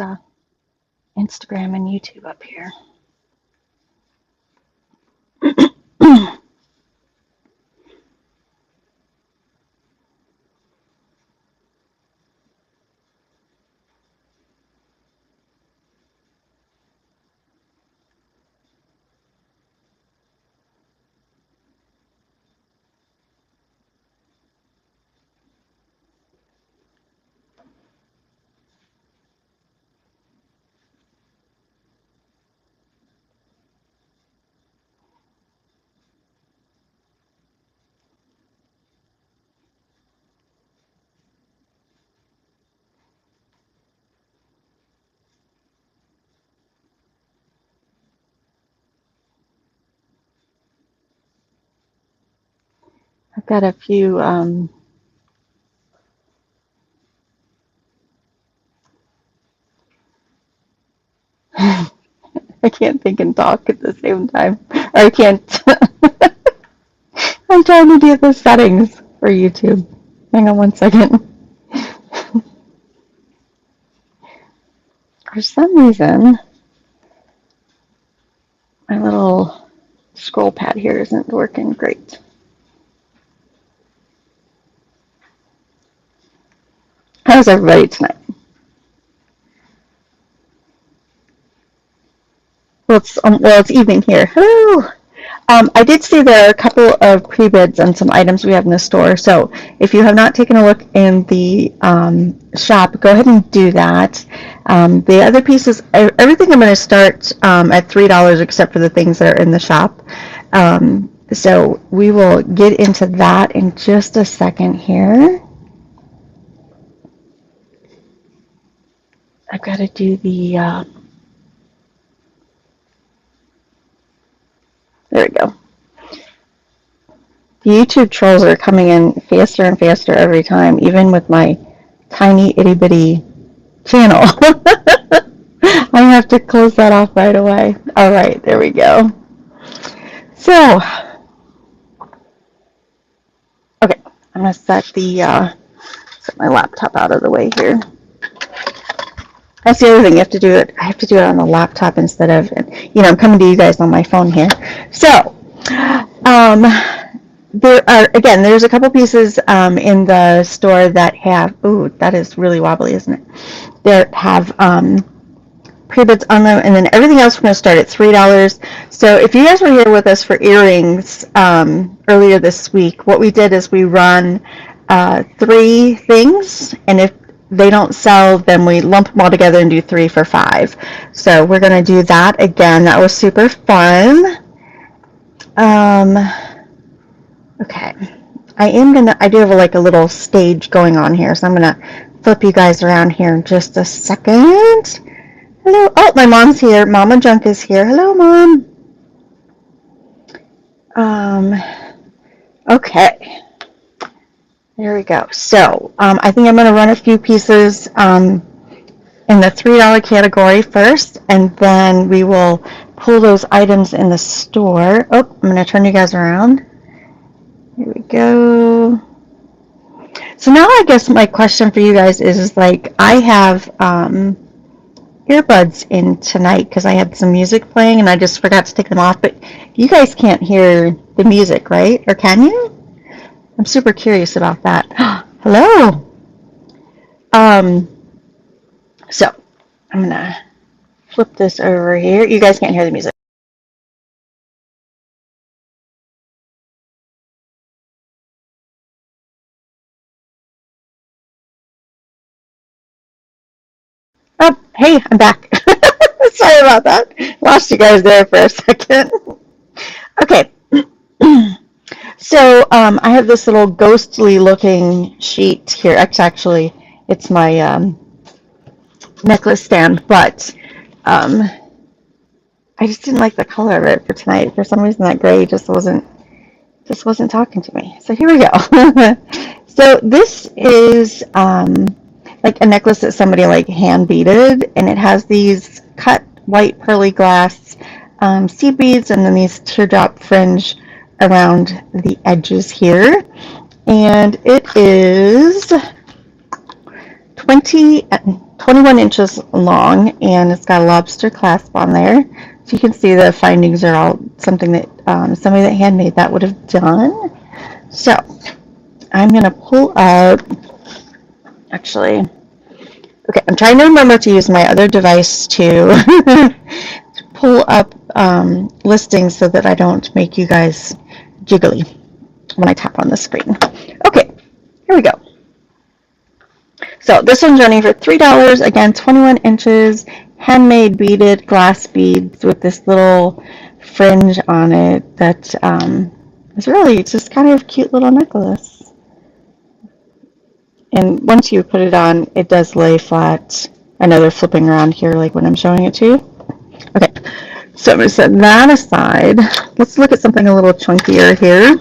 uh, Instagram and YouTube up here. I've got a few I can't think and talk at the same time. Or I can't. I'm trying to do the settings for YouTube. Hang on one second. For some reason, my little scroll pad here isn't working great. How's everybody tonight? Well, it's evening here. Hello. I did see there are a couple of pre-bids on some items we have in the store. So if you have not taken a look in the shop, go ahead and do that. The other pieces, everything I'm going to start at $3 except for the things that are in the shop. So we will get into that in just a second here. I've got to do the, there we go. The YouTube trolls are coming in faster and faster every time, even with my tiny itty bitty channel. I have to close that off right away. All right, there we go. So, okay, I'm gonna set my laptop out of the way here. That's the other thing, you have to do it. I have to do it on the laptop instead of, I'm coming to you guys on my phone here. So, there's a couple pieces in the store that have, ooh, that is really wobbly, isn't it? That have pre-bids on them, and then everything else we're going to start at $3. So if you guys were here with us for earrings earlier this week, what we did is we run 3 things, and if they don't sell, then we lump them all together and do 3 for $5. So we're going to do that again. That was super fun. Okay, I do have a little stage going on here, so I'm gonna flip you guys around here in just a second. Hello, oh, my mom's here. Mama Junk is here. Hello, Mom. Okay, there we go. So, I think I'm gonna run a few pieces in the $3 category first, and then we will pull those items in the store. Oh, I'm gonna turn you guys around. Here we go. So now I guess my question for you guys is I have earbuds in tonight because I had some music playing and I just forgot to take them off, but you guys can't hear the music, right? Or can you? I'm super curious about that. Hello. So I'm gonna flip this over here. You guys can't hear the music. Oh, hey, I'm back. Sorry about that. Lost you guys there for a second. Okay. So I have this little ghostly looking sheet here. Actually, it's my necklace stand, but I just didn't like the color of it for tonight. For some reason, that gray just wasn't talking to me. So here we go. So this is like a necklace that somebody hand beaded, and it has these cut white pearly glass seed beads, and then these teardrop fringe around the edges here. And it is 21 inches long, and it's got a lobster clasp on there. So you can see the findings are all something that somebody that handmade that would have done. So I'm going to pull up, actually, okay, I'm trying to remember to use my other device to pull up listings so that I don't make you guys jiggly when I tap on the screen. Okay, here we go. So this one's running for $3. Again, 21 inches, handmade beaded glass beads with this little fringe on it that is really just kind of a cute little necklace. And once you put it on, it does lay flat. I know they're flipping around here like when I'm showing it to you. Okay, so I'm going to set that aside. Let's look at something a little chunkier here.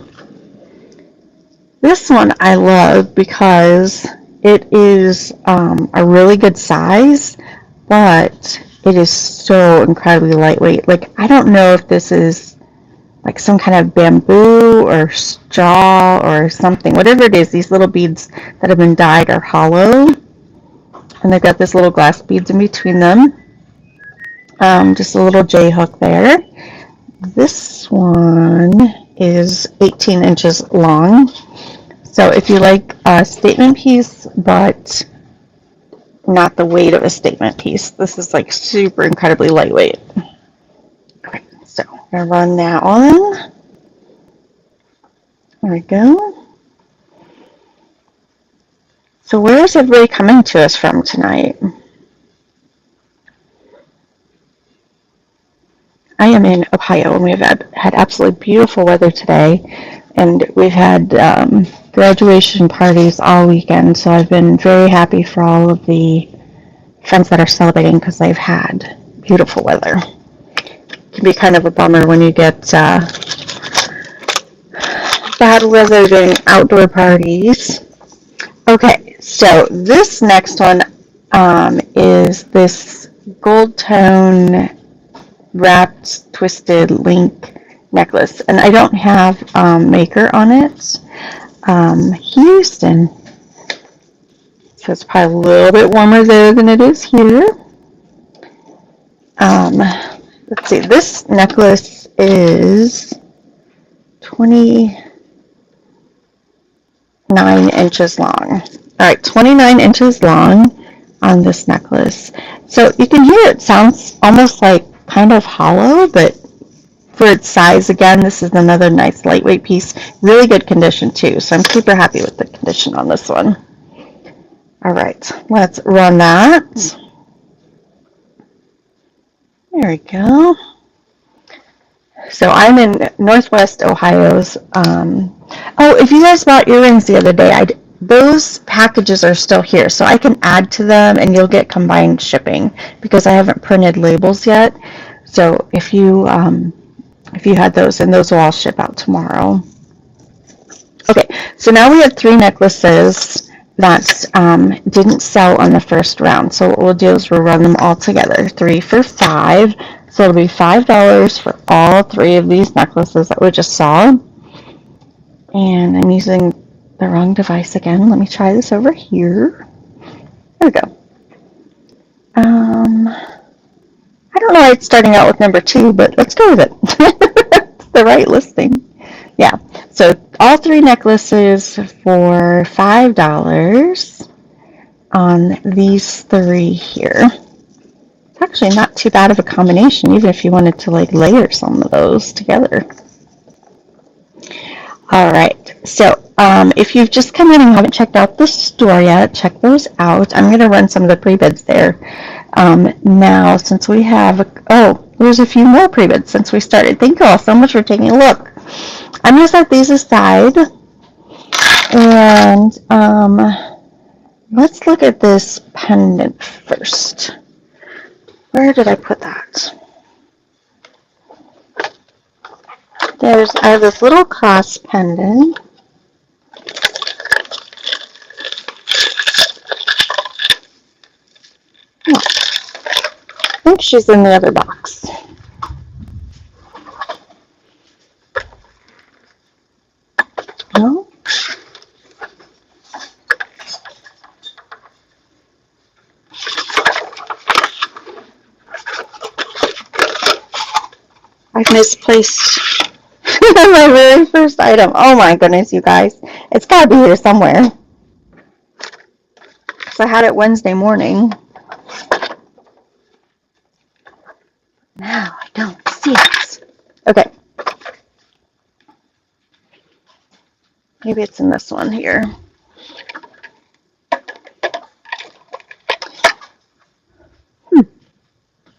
This one I love because it is a really good size, but it is so incredibly lightweight. Like, I don't know if this is like some kind of bamboo or straw or something. Whatever it is, these little beads that have been dyed are hollow, and they've got this little glass beads in between them. Just a little J hook there. This one is 18 inches long. So if you like a statement piece, but not the weight of a statement piece, this is like super incredibly lightweight. Okay, so I'm going to run that on. There we go. So where is everybody coming to us from tonight? I am in Ohio, and we've had absolutely beautiful weather today, and we've had graduation parties all weekend, so I've been very happy for all of the friends that are celebrating because they've had beautiful weather. It can be kind of a bummer when you get bad weather during outdoor parties. Okay, so this next one is this gold tone wrapped twisted link necklace, and I don't have maker on it. Houston, so it's probably a little bit warmer there than it is here. Let's see, this necklace is 29 inches long. All right, 29 inches long on this necklace. So you can hear it sounds almost like kind of hollow, but for its size, again, this is another nice lightweight piece. Really good condition too, so I'm super happy with the condition on this one. All right, let's run that. There we go. So I'm in Northwest Ohio's. Oh, if you guys bought earrings the other day, those packages are still here, so I can add to them and you'll get combined shipping because I haven't printed labels yet. So if you had those, and those will all ship out tomorrow. Okay, so now we have 3 necklaces that didn't sell on the first round. So what we'll do is we'll run them all together, 3 for $5. So it'll be $5 for all 3 of these necklaces that we just saw. And I'm using the wrong device again. Let me try this over here. There we go. I don't know why it's starting out with number 2, but let's go with it. It's the right listing. Yeah, so all 3 necklaces for $5 on these 3 here. It's actually not too bad of a combination, even if you wanted to like layer some of those together. All right, so if you've just come in and haven't checked out the store yet, check those out. I'm going to run some of the pre-bids there. Now, since we have, there's a few more pre-bids since we started. Thank you all so much for taking a look. I'm going to set these aside, and let's look at this pendant first. Where did I put that? I have this little cross pendant. Oh, I think she's in the other box. No? I've misplaced my very first item. Oh my goodness, you guys. It's got to be here somewhere. So I had it Wednesday morning. Now I don't see it. Okay. Maybe it's in this one here.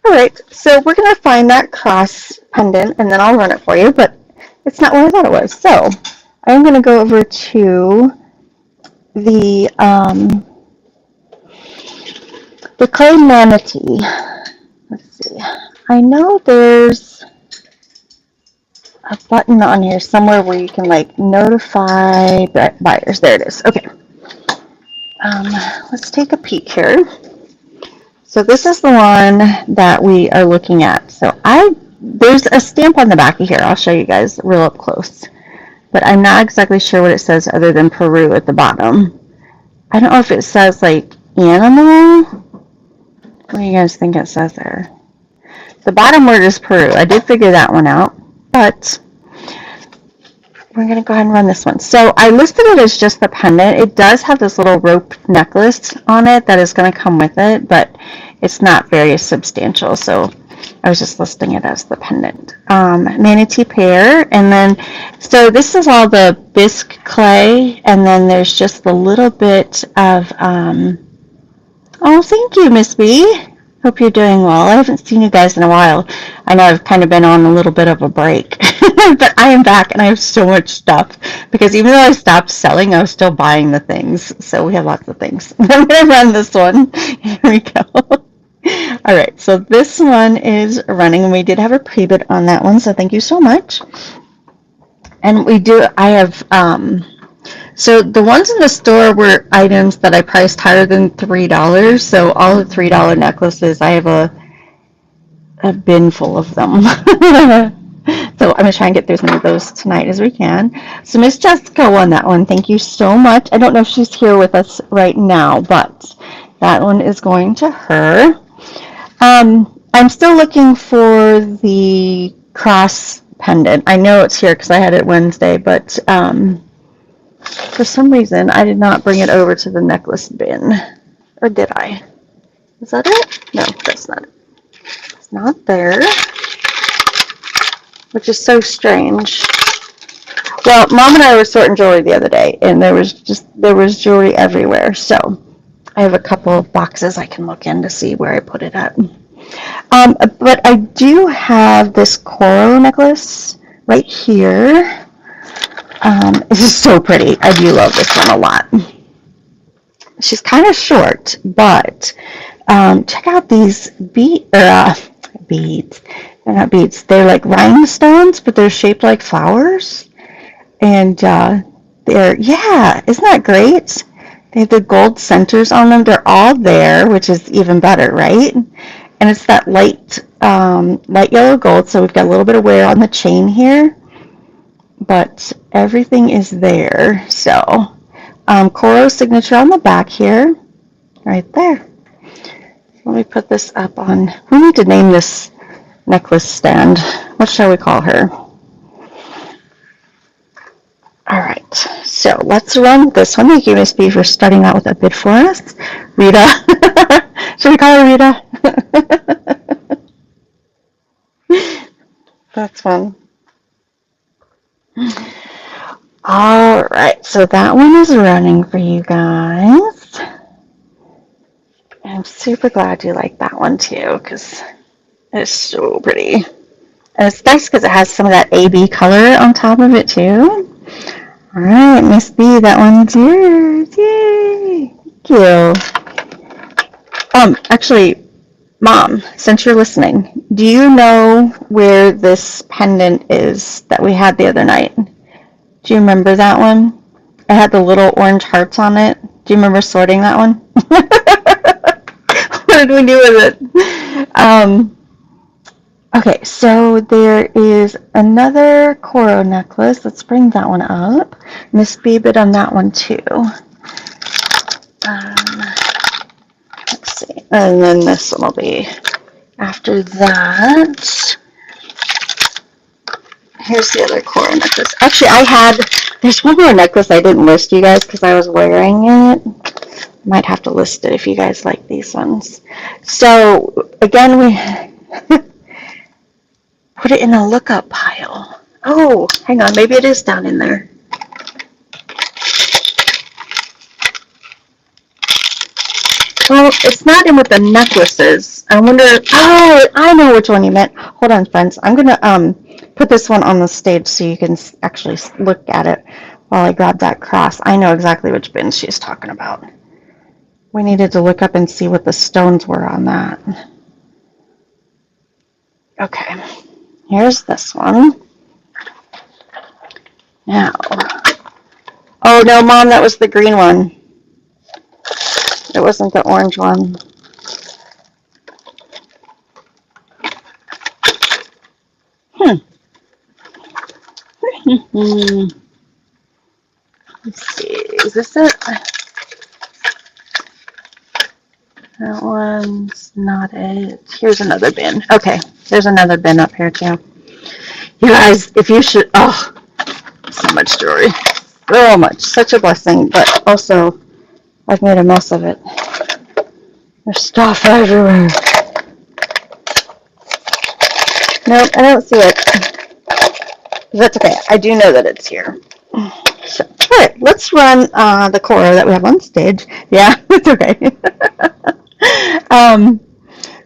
All right, so we're going to find that cross pendant, and then I'll run it for you, but it's not where I thought it was. So I'm going to go over to the clay manatee. Let's see. I know there's a button on here somewhere where you can like notify buyers. There it is. Okay. Let's take a peek here. So this is the one that we are looking at. So there's a stamp on the back of here. I'll show you guys real up close. But I'm not exactly sure what it says other than Peru at the bottom. I don't know if it says like animal. What do you guys think it says there? The bottom word is Peru. I did figure that one out, but we're going to go ahead and run this one. So I listed it as just the pendant. It does have this little rope necklace on it that is going to come with it, but it's not very substantial. So I was just listing it as the pendant. Manatee pear, and then, so this is all the bisque clay, and then there's just a little bit of, oh, thank you, Miss B. Hope you're doing well. I haven't seen you guys in a while. I know I've kind of been on a little bit of a break, but I am back and I have so much stuff because even though I stopped selling, I was still buying the things. So we have lots of things. I'm going to run this one. Here we go. All right, so this one is running, and we did have a pre-bid on that one, so thank you so much. And I have, so the ones in the store were items that I priced higher than $3, so all the $3 necklaces, I have a bin full of them. So I'm going to try and get through some of those tonight as we can. So Miss Jessica won that one. Thank you so much. I don't know if she's here with us right now, but that one is going to her. I'm still looking for the cross pendant. I know it's here because I had it Wednesday, but for some reason I did not bring it over to the necklace bin. Or did I? Is that it? No, that's not it. It's not there. Which is so strange. Well, Mom and I were sorting jewelry the other day, and there was jewelry everywhere. So I have a couple of boxes I can look in to see where I put it at. But I do have this coral necklace right here. This is so pretty. I do love this one a lot. She's kind of short, but check out these beads. They're not beads. They're like rhinestones, but they're shaped like flowers. And yeah, isn't that great? They have the gold centers on them. They're all there, which is even better, right? And it's that light yellow gold, so we've got a little bit of wear on the chain here, but everything is there. So Coro's signature on the back here, right there. Let me put this up on, we need to name this necklace stand. What shall we call her? All right, so let's run this one. Thank you, Miss B, for starting out with a bid for us. Rita. Should we call her Rita? That's fun. All right, so that one is running for you guys. I'm super glad you like that one too, because it's so pretty. And it's nice because it has some of that AB color on top of it too. All right, Miss B, that one's yours. Yay! Thank you. Actually, Mom, since you're listening, do you know where this pendant is that we had the other night? Do you remember that one? It had the little orange hearts on it. Do you remember sorting that one? What did we do with it? Okay, so there is another Coro necklace. Let's bring that one up. Miss B bid on that one too. Let's see. And then this one will be after that. here's the other coral necklace. Actually, there's one more necklace I didn't list you guys because I was wearing it. Might have to list it if you guys like these ones. So, again, we put it in a lookup pile. Oh, hang on, maybe it is down in there. Well, it's not in with the necklaces. I wonder, oh, I know which one you meant. Hold on, friends. I'm going to put this one on the stage so you can actually look at it while I grab that cross. I know exactly which bin she's talking about. We needed to look up and see what the stones were on that. Okay, here's this one. Now, oh no, Mom, that was the green one. It wasn't the orange one. Let's see, is this it? That one's not it. Here's another bin. Okay, there's another bin up here too. You guys, if you should, oh, so much jewelry. So much. Such a blessing, but also I've made a mess of it. There's stuff everywhere. Nope, I don't see it. That's okay. I do know that it's here. So, all right, let's run the coral that we have on stage. Yeah, it's okay.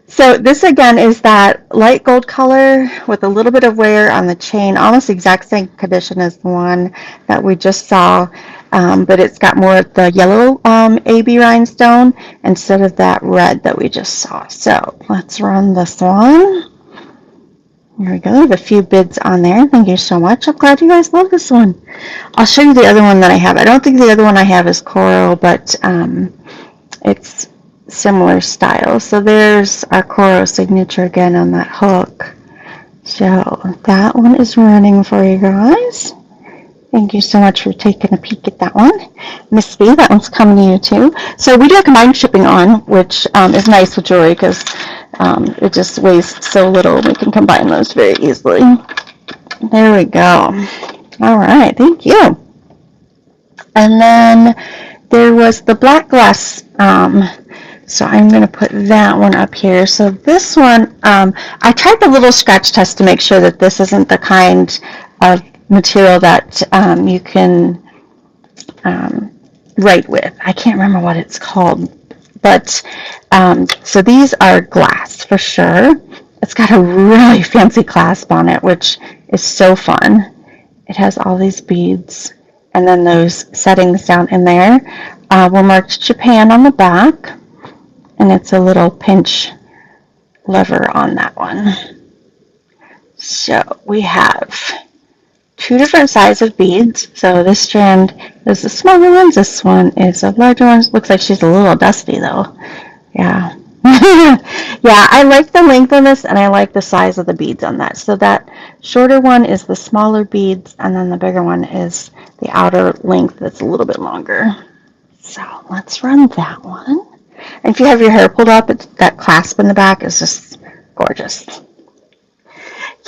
So this again is that light gold color with a little bit of wear on the chain, almost the exact same condition as the one that we just saw, but it's got more of the yellow AB rhinestone instead of that red that we just saw. So let's run this one. Here we go. We have a few bids on there. Thank you so much. I'm glad you guys love this one. I'll show you the other one that I have. I don't think the other one I have is coral, but it's similar style. So there's our coral signature again on that hook. So that one is running for you guys. Thank you so much for taking a peek at that one. Miss B, that one's coming to you too. So we do have combined shipping on, which is nice with jewelry because it just weighs so little. We can combine those very easily. There we go. All right, thank you. And then there was the black glass. So I'm going to put that one up here. So this one, I tried the little scratch test to make sure that this isn't the kind of material that you can write with. I can't remember what it's called. But so these are glass for sure. It's got a really fancy clasp on it, which is so fun. It has all these beads and then those settings down in there. We're marked Japan on the back. And it's a little pinch lever on that one. So we have two different sizes of beads. So this strand is the smaller ones. This one is a larger one. Looks like she's a little dusty though. Yeah. Yeah, I like the length of this and I like the size of the beads on that. So that shorter one is the smaller beads and then the bigger one is the outer length that's a little bit longer. So let's run that one. And if you have your hair pulled up, that clasp in the back is just gorgeous.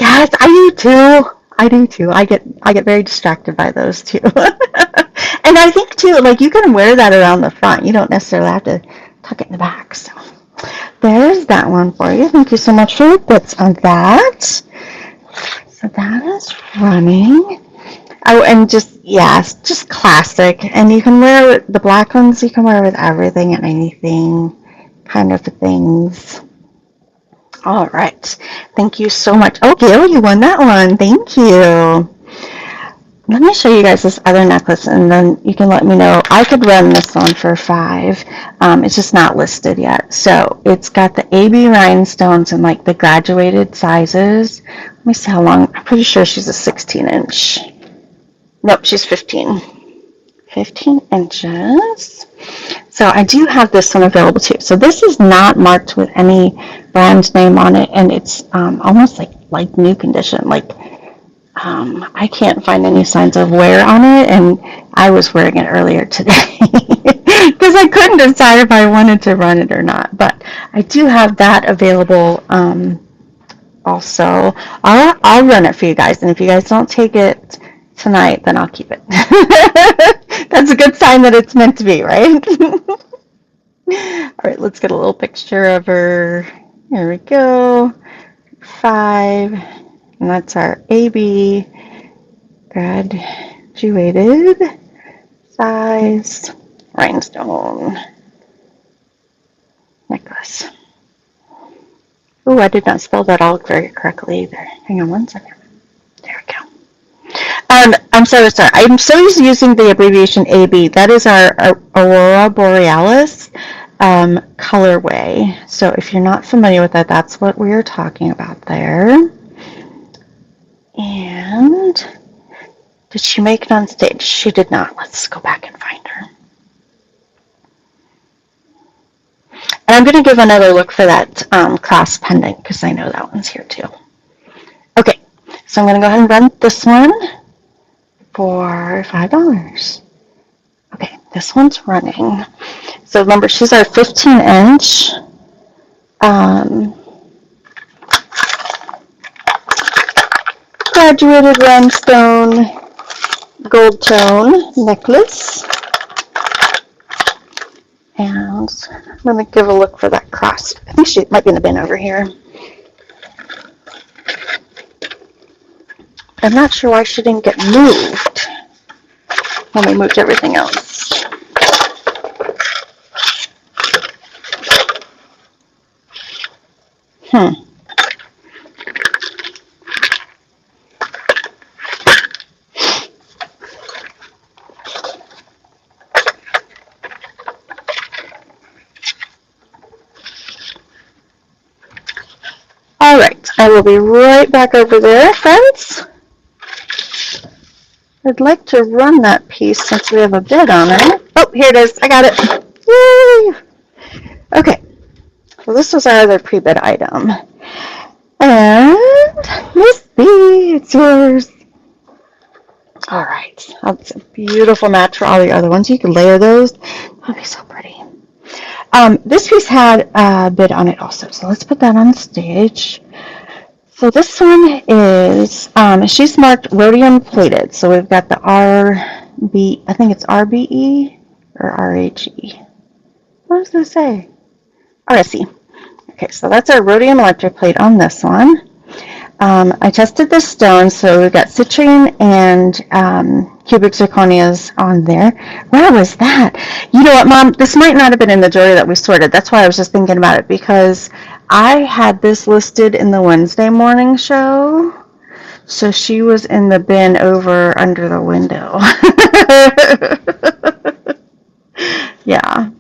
Yes, I do too. I do too. I get very distracted by those too. And I think too, like you can wear that around the front. You don't necessarily have to tuck it in the back. So there's that one for you. Thank you so much for the bits on that. So that is running. Oh, and just, yes, just classic. And you can wear with the black ones, you can wear with everything and anything kind of things. All right. Thank you so much. Oh, Gail, you won that one. Thank you. Let me show you guys this other necklace and then you can let me know. I could run this one for $5. It's just not listed yet. So it's got the AB rhinestones and like the graduated sizes. Let me see how long. I'm pretty sure she's a 16-inch. Nope, she's 15 inches. So I do have this one available too. So this is not marked with any brand name on it, and it's almost like new condition. Like I can't find any signs of wear on it, and I was wearing it earlier today because I couldn't decide if I wanted to run it or not. But I do have that available also. I'll run it for you guys, and if you guys don't take it tonight, then I'll keep it. That's a good sign that it's meant to be, right? All right, let's get a little picture of her. Here we go. 5, and that's our AB graduated size rhinestone necklace. Oh, I did not spell that all very correctly either. Hang on one second. There we go. I'm so sorry. I'm so used to using the abbreviation AB. That is our Aurora Borealis colorway. So if you're not familiar with that, that's what we are talking about there. And did she make it on stage? She did not. Let's go back and find her. And I'm going to give another look for that clasp pendant because I know that one's here too. Okay, so I'm going to go ahead and run this one for $5. Okay, this one's running. So remember, she's our 15-inch graduated rhinestone gold tone necklace. And I'm going to give a look for that clasp. I think she might be in the bin over here. I'm not sure why she didn't get moved when we moved everything else. All right, I will be right back over there, friends. I'd like to run that piece since we have a bid on it. Oh, here it is. I got it. Yay! Okay, well, this was our other pre-bid item. And Miss B, it's yours. All right, that's a beautiful match for all the other ones. You can layer those. That'd be so pretty. This piece had a bid on it also, so let's put that on stage. So this one is, she's marked rhodium plated. So we've got the RB, I think it's RBE or RHE. What does this say? RSE. Okay, so that's our rhodium electroplate on this one. I tested the stone, so we've got citrine and cubic zirconias on there. Where was that? You know what, Mom? This might not have been in the jewelry that we sorted. That's why I was just thinking about it, because I had this listed in the Wednesday morning show. So she was in the bin over under the window. Yeah.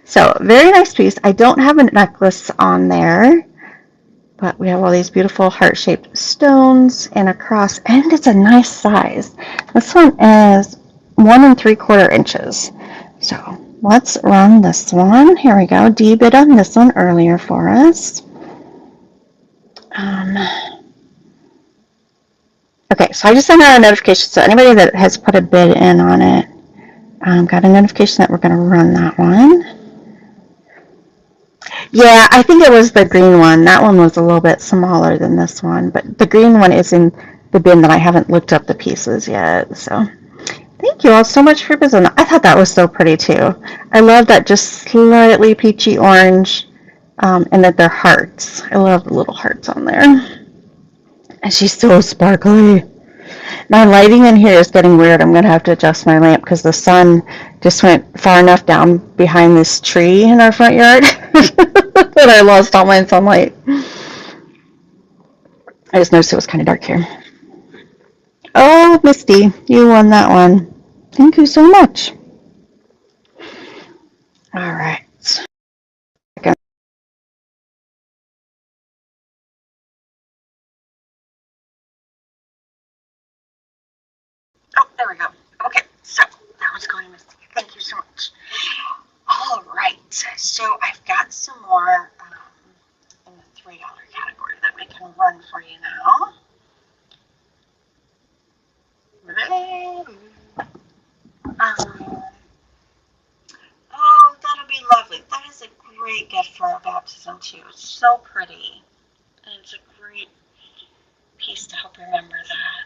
So very nice piece. I don't have a necklace on there, but we have all these beautiful heart-shaped stones and a cross, and it's a nice size. This one is 1 3/4 inches. So let's run this one. Here we go. D bid on this one earlier for us. Okay, so I just sent out a notification. So anybody that has put a bid in on it, got a notification that we're going to run that one. Yeah, I think it was the green one. That one was a little bit smaller than this one, but the green one is in the bin that I haven't looked up the pieces yet. So thank you all so much for bidding. I thought that was so pretty too. I love that just slightly peachy orange, and that they're hearts. I love the little hearts on there. And she's so sparkly. My lighting in here is getting weird. I'm going to have to adjust my lamp because the sun just went far enough down behind this tree in our front yard that I lost all my sunlight. I just noticed it was kind of dark here. Oh, Misty, you won that one. Thank you so much. All right. Oh, there we go. Okay, so that was going, Misty. Thank you so much. All right, so I've got some more in the $3 category that we can run for you now. Oh, that'll be lovely. That is a great gift for our baptism too. It's so pretty. And it's a great great piece to help remember that.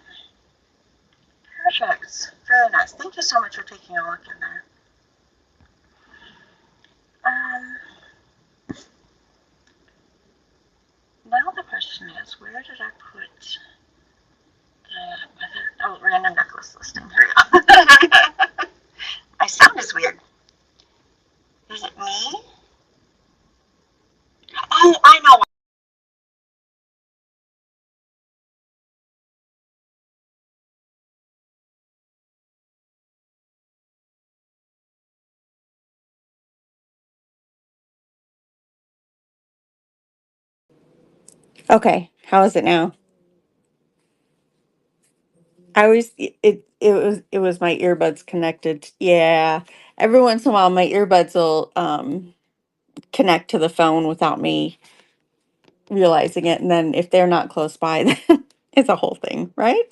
Perfect. Very nice. Thank you so much for taking a look in there. Um, Now the question is, where did I put random necklace listing? Here we go. My sound is weird. Is it me? Oh, I know. Okay, how is it now? I always it was my earbuds connected. Yeah. Every once in a while my earbuds will connect to the phone without me realizing it, and then if they're not close by then it's a whole thing, right?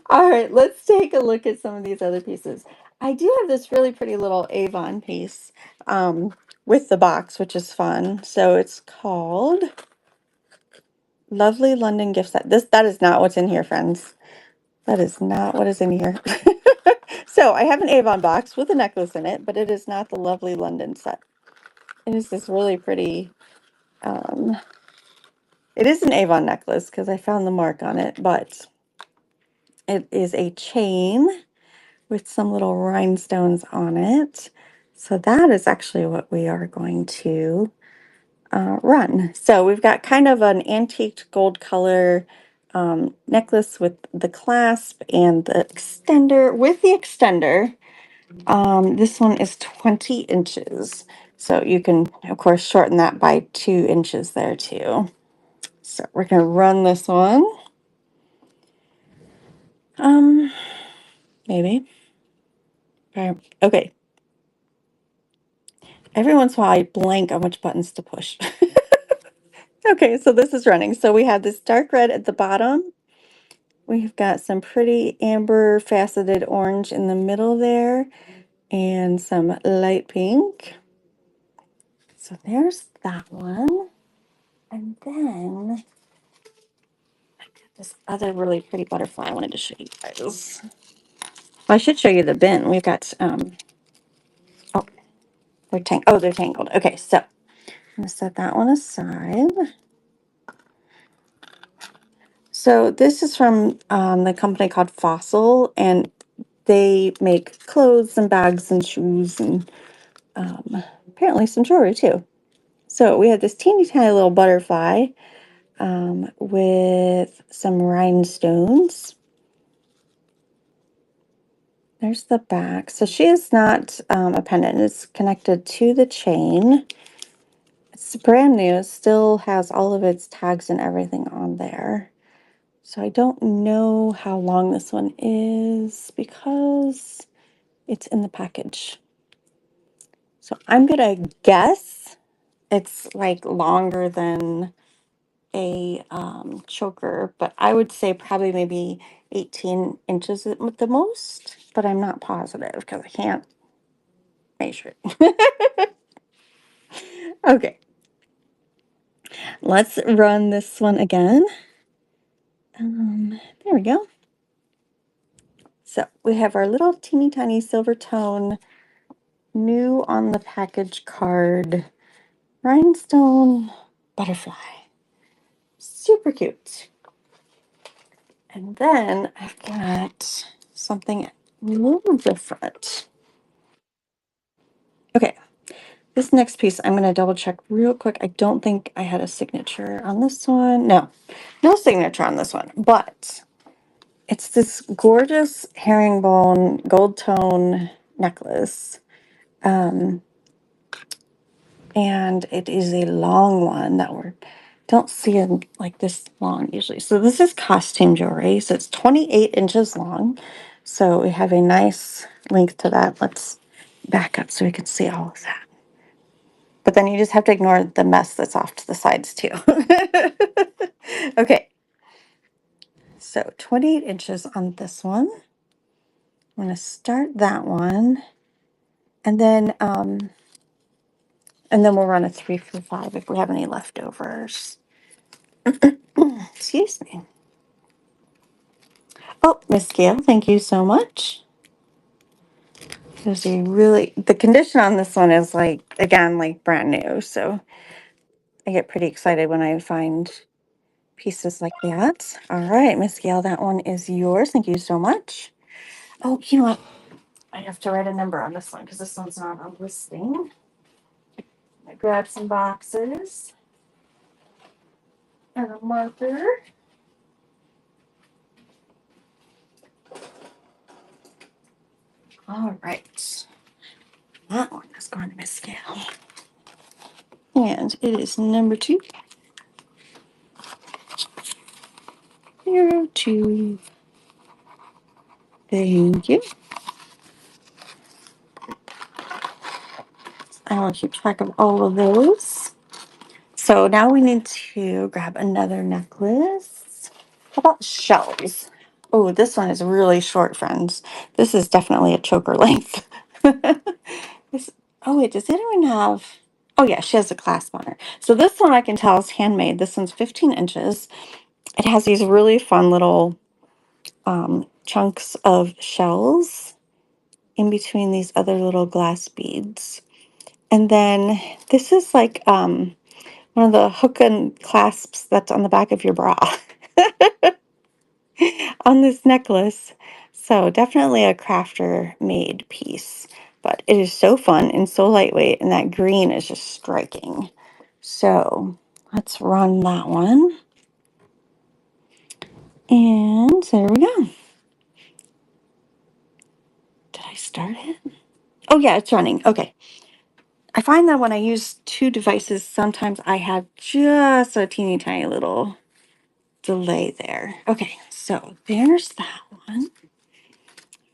All right, let's take a look at some of these other pieces. I do have this really pretty little Avon piece with the box, which is fun. So it's called Lovely London Gift Set. That is not what's in here, friends. That is not what is in here. So I have an Avon box with a necklace in it, but it is not the Lovely London set. It is this really pretty, um, it is an Avon necklace because I found the mark on it, but it is a chain with some little rhinestones on it. So that is actually what we are going to run. So we've got kind of an antiqued gold color necklace with the clasp and the extender. With the extender, this one is 20 inches. So you can, of course, shorten that by 2 inches there too. So we're going to run this one. Um, Maybe. Okay. Every once in a while, I blank on which buttons to push. Okay, so this is running. So we have this dark red at the bottom. We've got some pretty amber faceted orange in the middle there, and some light pink. So there's that one. And then I got this other really pretty butterfly I wanted to show you guys. Well, I should show you the bin. We've got oh, they're tangled. Okay, so I'm gonna set that one aside. So this is from the company called Fossil, and they make clothes and bags and shoes and apparently some jewelry too. So we had this teeny tiny little butterfly with some rhinestones. There's the back. So she is not a pendant. It's connected to the chain. It's brand new. It still has all of its tags and everything on there. So I don't know how long this one is because it's in the package. So I'm gonna guess it's like longer than a choker, but I would say probably maybe 18 inches at the most, but I'm not positive because I can't measure it. Okay, let's run this one again. There we go. So we have our little teeny tiny silver tone, new on the package card, rhinestone butterfly. Super cute. And then I've got something a little different. Okay, this next piece, I'm going to double check real quick. I don't think I had a signature on this one. No, no signature on this one, but it's this gorgeous herringbone gold tone necklace. And it is a long one that we don't see it like this long usually. So this is costume jewelry. So it's 28 inches long. So we have a nice length to that. Let's back up so we can see all of that. But then you just have to ignore the mess that's off to the sides too. Okay. So 28 inches on this one. I'm going to start that one. And then And then we'll run a 3 for $5 if we have any leftovers. Excuse me. Oh, Miss Gail, thank you so much. There's a really, the condition on this one is like, again, like brand new. So I get pretty excited when I find pieces like that. All right, Miss Gail, that one is yours. Thank you so much. Oh, you know what? I have to write a number on this one because this one's not on listing. I grab some boxes and a marker. All right. That one is going to Miss Gail. And it is number 202. Thank you. I will keep track of all of those. So now we need to grab another necklace. How about shells? Oh, this one is really short, friends. This is definitely a choker length. This, oh, wait, does anyone have? Oh, yeah, she has a clasp on her. So this one I can tell is handmade. This one's 15 inches. It has these really fun little chunks of shells in between these other little glass beads. And then this is like one of the hook and clasps that's on the back of your bra on this necklace. So definitely a crafter made piece, but it is so fun and so lightweight, and that green is just striking. So let's run that one. And there we go. Did I start it? Oh yeah, it's running. Okay. I find that when I use two devices, sometimes I have just a teeny tiny little delay there. Okay, so there's that one.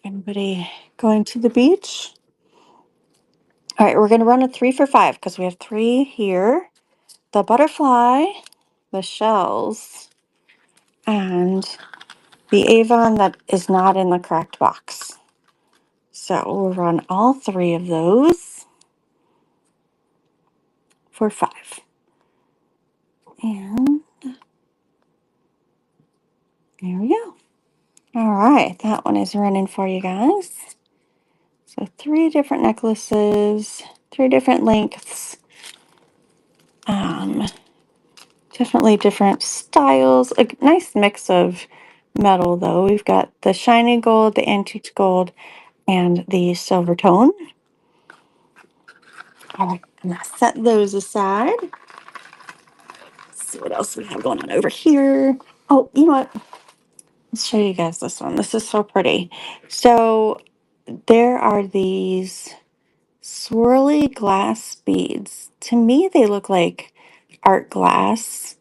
Everybody going to the beach? All right, we're going to run a 3 for $5 because we have 3 here. The butterfly, the shells, and the Avon that is not in the correct box. So we'll run all 3 of those for 5. And there we go. All right, that one is running for you guys. So 3 different necklaces, 3 different lengths. Definitely different styles. A nice mix of metal though. We've got the shiny gold, the antique gold, and the silver tone. All right, I'm gonna set those aside. Let's see what else we have going on over here. Oh, you know what? Let's show you guys this one. This is so pretty. So there are these swirly glass beads. To me, they look like art glass,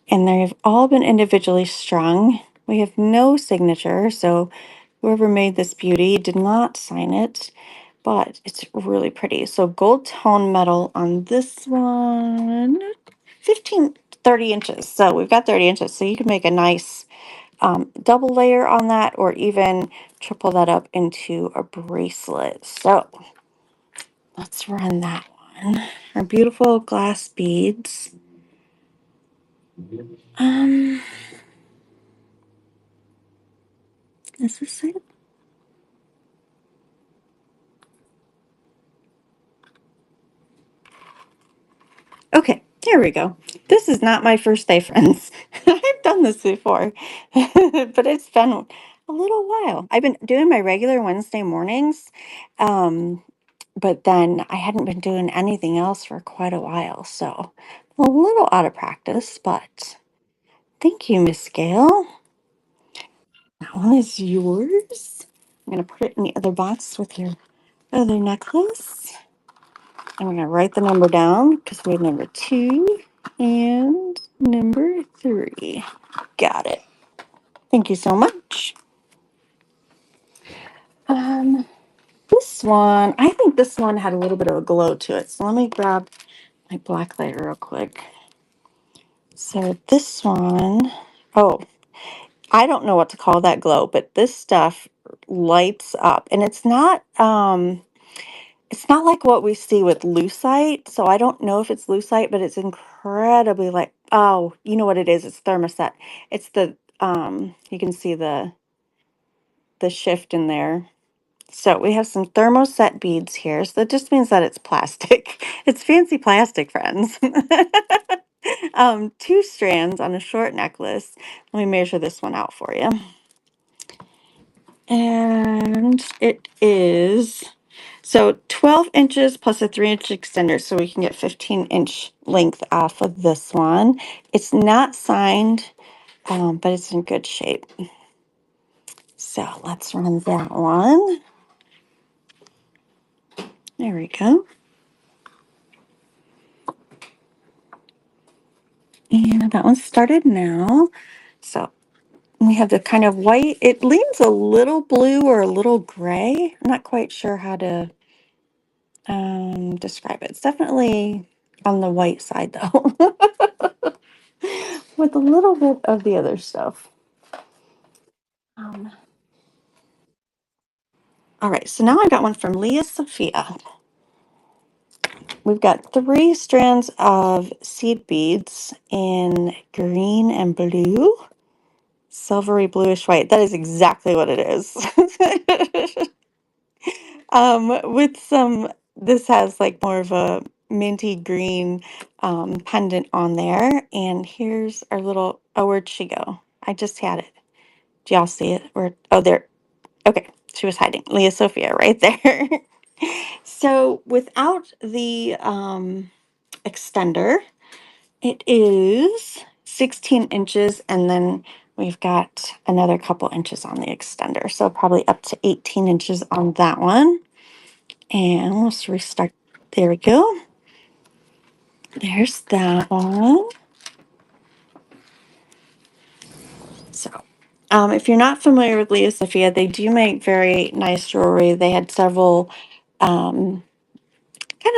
and they've all been individually strung. We have no signature, so whoever made this beauty did not sign it, but it's really pretty. So gold tone metal on this one, 15, 30 inches. So we've got 30 inches, so you can make a nice double layer on that, or even triple that up into a bracelet. So let's run that one. Our beautiful glass beads. Um, is this it? Okay, here we go. This is not my first day, friends. I've done this before, but it's been a little while. I've been doing my regular Wednesday mornings, um, but then I hadn't been doing anything else for quite a while, so a little out of practice, but thank you, Miss Gail. That one is yours. I'm going to put it in the other box with your other necklace. I'm going to write the number down because we have number 2 and number 3. Got it. Thank you so much. Um, this one, I think this one had a little bit of a glow to it. So let me grab my black lighter real quick. So this one, oh, I don't know what to call that glow, but this stuff lights up, and it's not It's not like what we see with lucite, so I don't know if it's lucite, but it's incredibly like, oh, you know what it is? It's thermoset. It's the you can see the shift in there. So we have some thermoset beads here. So that just means that it's plastic. It's fancy plastic, friends. Two strands on a short necklace. Let me measure this one out for you. And it is so 12 inches plus a 3-inch extender, so we can get 15-inch length off of this one. It's not signed, but it's in good shape. So let's run that one. There we go. And that one started now. So we have the kind of white, it leans a little blue or a little gray. I'm not quite sure how to describe it. It's definitely on the white side though, with a little bit of the other stuff. Um, all right, so now I got one from Leah Sophia. We've got 3 strands of seed beads in green and blue, silvery bluish white. That is exactly what it is. With some, this has like more of a minty green pendant on there. And here's our little, oh, where'd she go? I just had it. Do y'all see it? Where, oh, there. Okay, she was hiding. Leah Sophia right there. So without the extender, it is 16 inches, and then we've got another couple inches on the extender. So probably up to 18 inches on that one. And let's restart. There we go. There's that one. So, if you're not familiar with Leah Sophia, they do make very nice jewelry. They had several kind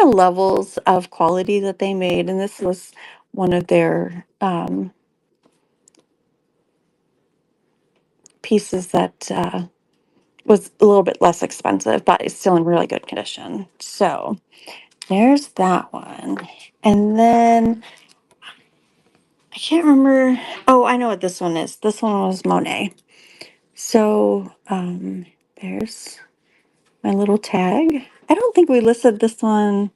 of levels of quality that they made, and this was one of their pieces that was a little bit less expensive, but it's still in really good condition. So, there's that one. And then I can't remember. Oh, I know what this one is. This one was Monet. So there's my little tag. I don't think we listed this one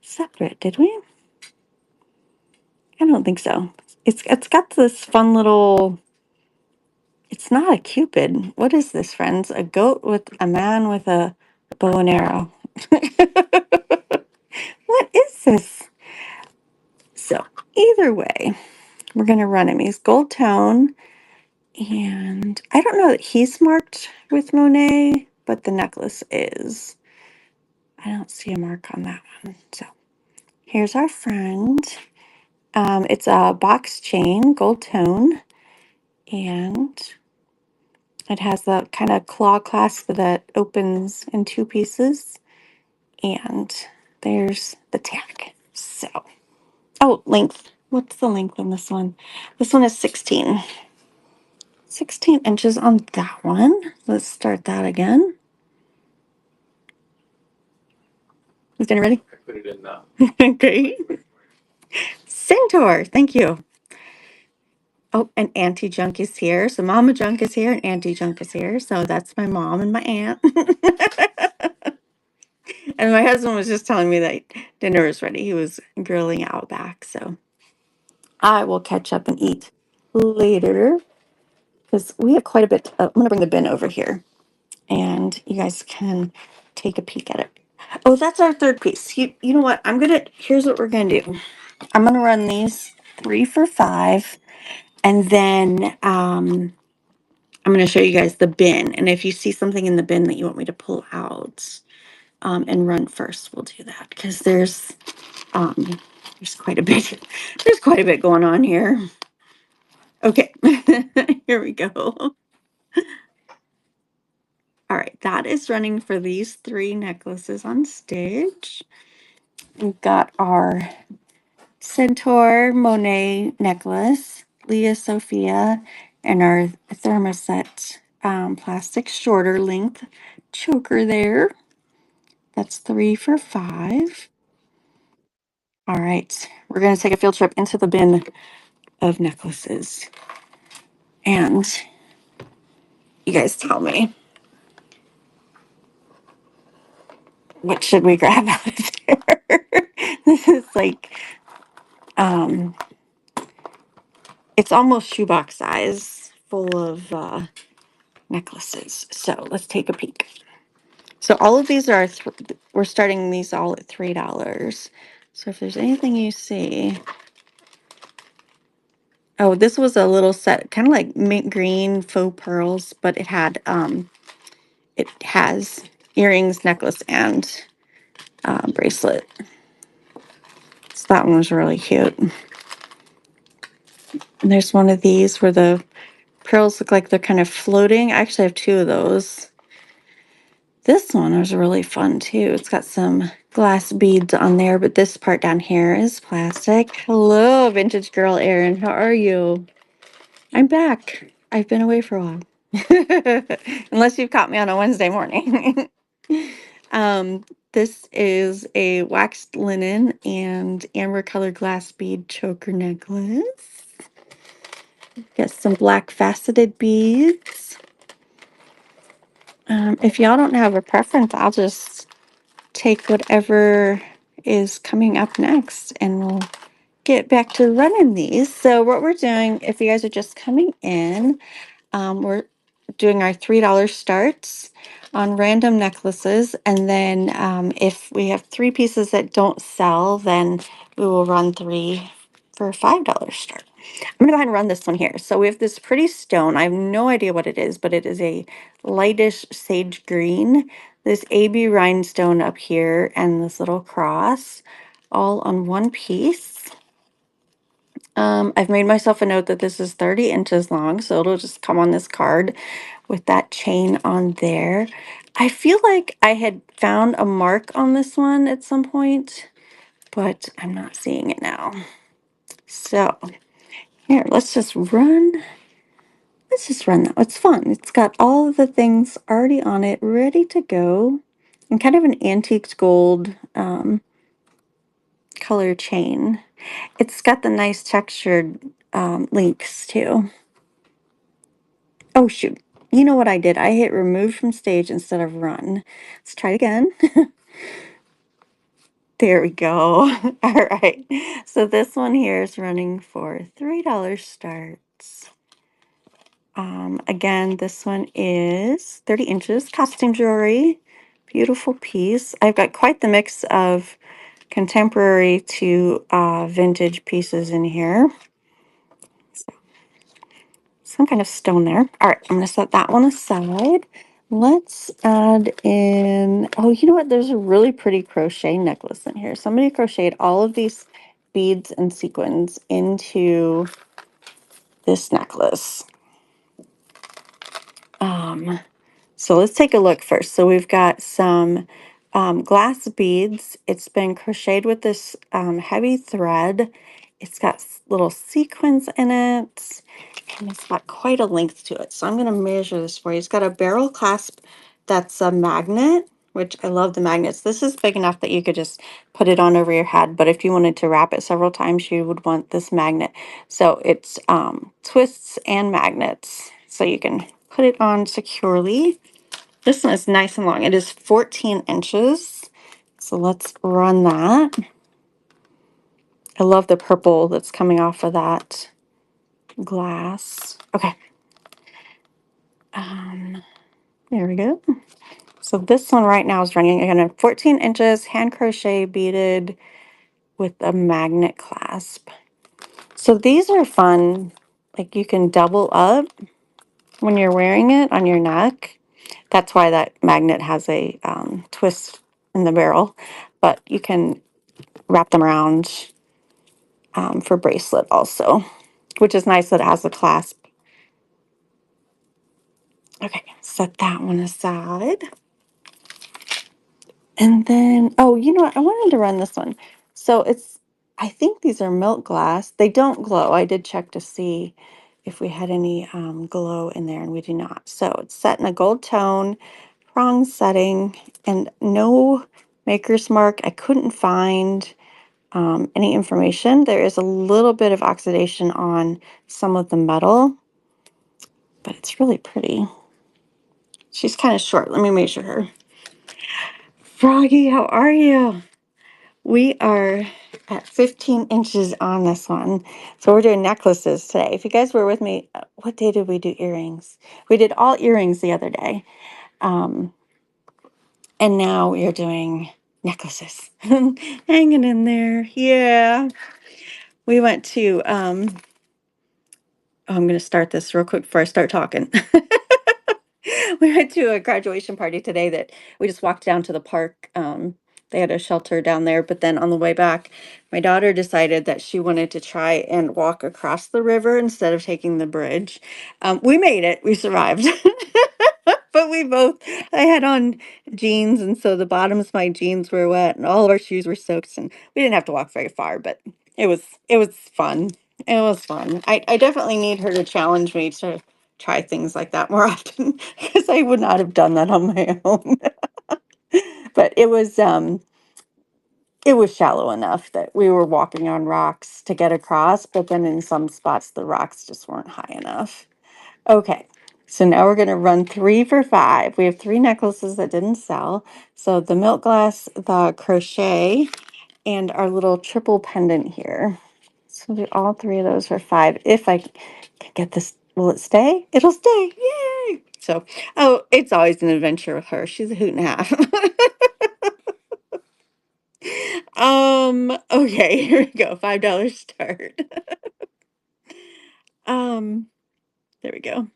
separate, did we? I don't think so. It's got this fun little. It's not a cupid. What is this, friends? A goat with a man with a bow and arrow. What is this? So either way, we're gonna run him. He's gold tone. And I don't know that he's marked with Monet, but the necklace is. I don't see a mark on that one. So here's our friend. It's a box chain, gold tone, and it has the kind of claw clasp that opens in 2 pieces. And there's the tag. So, oh, length. What's the length on this one? This one is 16. 16 inches on that one. Let's start that again. Is Danny ready? I put it in now. Great. Centaur, thank you. Oh, and Auntie Junk is here. So Mama Junk is here and Auntie Junk is here. So that's my mom and my aunt. And my husband was just telling me that dinner is ready. He was grilling out back. So I will catch up and eat later because we have quite a bit. I'm going to bring the bin over here and you guys can take a peek at it. Oh, that's our third piece. You know what? Here's what we're going to do. I'm going to run these 3 for $5. And then I'm going to show you guys the bin. And if you see something in the bin that you want me to pull out and run first, we'll do that. Because there's quite a bit. There's quite a bit going on here. Okay, here we go. All right, that is running for these 3 necklaces on stage. We've got our Centaur Monet necklace, Leah Sophia, and our thermoset plastic shorter length choker there. That's 3 for 5. All right, we're going to take a field trip into the bin of necklaces. And you guys tell me, what should we grab out of there? This is like, um, it's almost shoebox size full of necklaces. So let's take a peek. So all of these are, we're starting these all at $3. So if there's anything you see, oh, this was a little set, kind of like mint green faux pearls, but it has earrings, necklace, and bracelet. So that one was really cute. And there's one of these where the pearls look like they're kind of floating. I actually have 2 of those. This one was really fun too. It's got some glass beads on there, but this part down here is plastic. Hello, vintage girl Erin. How are you? I'm back. I've been away for a while. Unless you've caught me on a Wednesday morning. This is a waxed linen and amber colored glass bead choker necklace. Got some black faceted beads. If y'all don't have a preference, I'll just take whatever is coming up next and we'll get back to running these. So what we're doing, if you guys are just coming in, we're doing our $3 starts on random necklaces. And then if we have 3 pieces that don't sell, then we will run 3 for a $5 start. I'm gonna go ahead and run this one here. So we have this pretty stone. I have no idea what it is, but it is a lightish sage green. This AB rhinestone up here and this little cross all on one piece. I've made myself a note that this is 30 inches long, so it'll just come on this card with that chain on there. I feel like I had found a mark on this one at some point, but I'm not seeing it now. So here, let's just run. Let's just run that. It's fun. It's got all of the things already on it, ready to go, and kind of an antique gold color chain. It's got the nice textured links too. Oh, shoot. You know what I did? I hit remove from stage instead of run. Let's try it again. There we go. All right. So this one here is running for $3 starts. Again, this one is 30 inches, costume jewelry. Beautiful piece. I've got quite the mix of contemporary to vintage pieces in here. Some kind of stone there. All right, I'm going to set that one aside. Let's add in, oh, you know what? There's a really pretty crochet necklace in here. Somebody crocheted all of these beads and sequins into this necklace. So let's take a look first. So we've got some glass beads. It's been crocheted with this heavy thread. It's got little sequins in it, and it's got quite a length to it. So I'm going to measure this for you. It's got a barrel clasp that's a magnet, which I love the magnets. This is big enough that you could just put it on over your head, but if you wanted to wrap it several times, you would want this magnet. So it's twists and magnets, so you can put it on securely. This one is nice and long. It is 14 inches. So let's run that. I love the purple that's coming off of that glass. Okay. There we go. So this one right now is running again at 14 inches, hand crochet beaded with a magnet clasp. So these are fun. Like you can double up when you're wearing it on your neck. That's why that magnet has a twist in the barrel, but you can wrap them around for bracelet also, which is nice that it has a clasp. Okay, set that one aside. And then, oh, you know what? I wanted to run this one. So I think these are milk glass. They don't glow. I did check to see if we had any glow in there, and we do not. So it's set in a gold tone, prong setting and no maker's mark. I couldn't find any information. There is a little bit of oxidation on some of the metal, but it's really pretty. She's kind of short. Let me measure her. Froggy, how are you? We are at 15 inches on this one. So we're doing necklaces today. If you guys were with me, what day did we do earrings? We did all earrings the other day. Um, and now we are doing necklaces. Hanging in there. Yeah. We went to, I'm going to start this real quick before I start talking. We went to a graduation party today that we just walked down to the park. They had a shelter down there, but then on the way back, my daughter decided that she wanted to try and walk across the river instead of taking the bridge. We made it, we survived. But we both, I had on jeans, and so the bottoms of my jeans were wet, and all of our shoes were soaked, and we didn't have to walk very far, but it was fun. It was fun. I definitely need her to challenge me to try things like that more often because I would not have done that on my own. But it was shallow enough that we were walking on rocks to get across, but then in some spots the rocks just weren't high enough. Okay. So now we're going to run 3 for 5. We have 3 necklaces that didn't sell. So the milk glass, the crochet, and our little triple pendant here. So we'll do all 3 of those for 5. If I can get this, will it stay? It'll stay. Yay! So, oh, it's always an adventure with her. She's a hoot and a half. Okay, here we go. $5 start. Um, there we go.